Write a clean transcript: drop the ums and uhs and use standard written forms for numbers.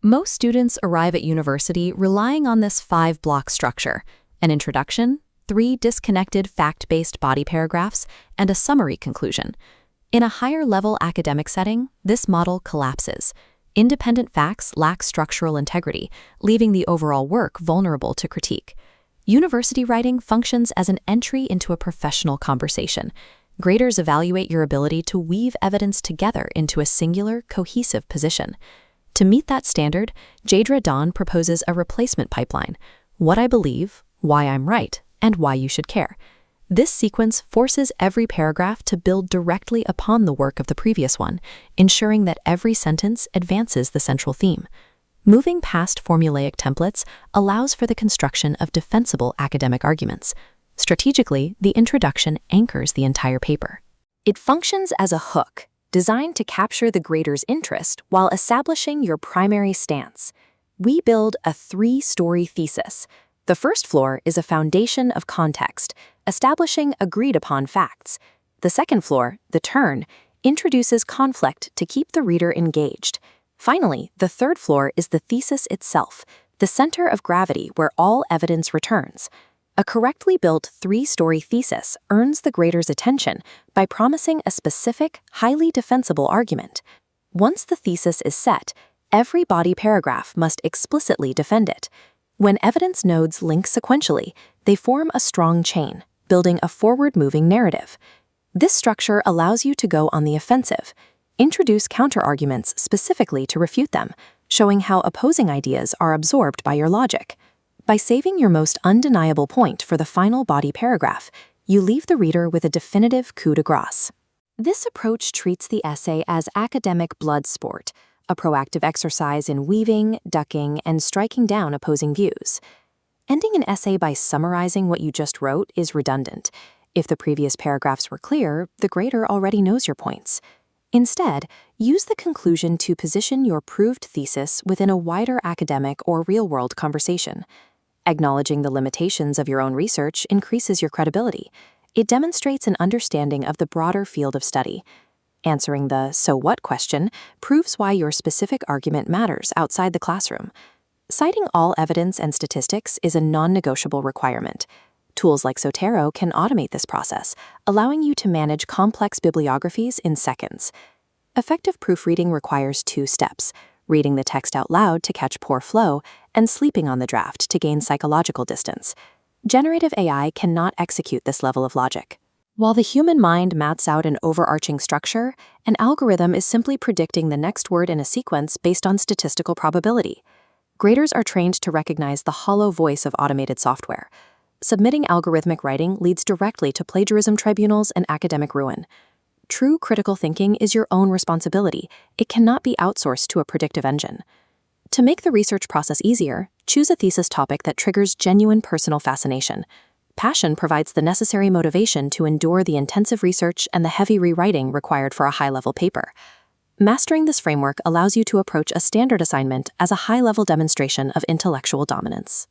Most students arrive at university relying on this five-block structure: an introduction, three disconnected fact-based body paragraphs, and a summary conclusion. In a higher-level academic setting, this model collapses. Independent facts lack structural integrity, leaving the overall work vulnerable to critique. University writing functions as an entry into a professional conversation. Graders evaluate your ability to weave evidence together into a singular, cohesive position. To meet that standard, Jadra Dawn proposes a replacement pipeline: what I believe, why I'm right, and why you should care. This sequence forces every paragraph to build directly upon the work of the previous one, ensuring that every sentence advances the central theme. Moving past formulaic templates allows for the construction of defensible academic arguments. Strategically, the introduction anchors the entire paper. It functions as a hook, designed to capture the grader's interest while establishing your primary stance. We build a three-story thesis. The first floor is a foundation of context, establishing agreed-upon facts. The second floor, the turn, introduces conflict to keep the reader engaged. Finally, the third floor is the thesis itself, the center of gravity where all evidence returns. A correctly built three-story thesis earns the grader's attention by promising a specific, highly defensible argument. Once the thesis is set, every body paragraph must explicitly defend it. When evidence nodes link sequentially, they form a strong chain, building a forward-moving narrative. This structure allows you to go on the offensive, introduce counterarguments specifically to refute them, showing how opposing ideas are absorbed by your logic. By saving your most undeniable point for the final body paragraph, you leave the reader with a definitive coup de grace. This approach treats the essay as academic blood sport, a proactive exercise in weaving, ducking, and striking down opposing views. Ending an essay by summarizing what you just wrote is redundant. If the previous paragraphs were clear, the grader already knows your points. Instead, use the conclusion to position your proved thesis within a wider academic or real-world conversation. Acknowledging the limitations of your own research increases your credibility. It demonstrates an understanding of the broader field of study. Answering the "so what" question proves why your specific argument matters outside the classroom. Citing all evidence and statistics is a non-negotiable requirement. Tools like Zotero can automate this process, allowing you to manage complex bibliographies in seconds. Effective proofreading requires two steps: reading the text out loud to catch poor flow, and sleeping on the draft to gain psychological distance. Generative AI cannot execute this level of logic. While the human mind maps out an overarching structure, an algorithm is simply predicting the next word in a sequence based on statistical probability. Graders are trained to recognize the hollow voice of automated software. Submitting algorithmic writing leads directly to plagiarism tribunals and academic ruin. True critical thinking is your own responsibility. It cannot be outsourced to a predictive engine. To make the research process easier, choose a thesis topic that triggers genuine personal fascination. Passion provides the necessary motivation to endure the intensive research and the heavy rewriting required for a high-level paper. Mastering this framework allows you to approach a standard assignment as a high-level demonstration of intellectual dominance.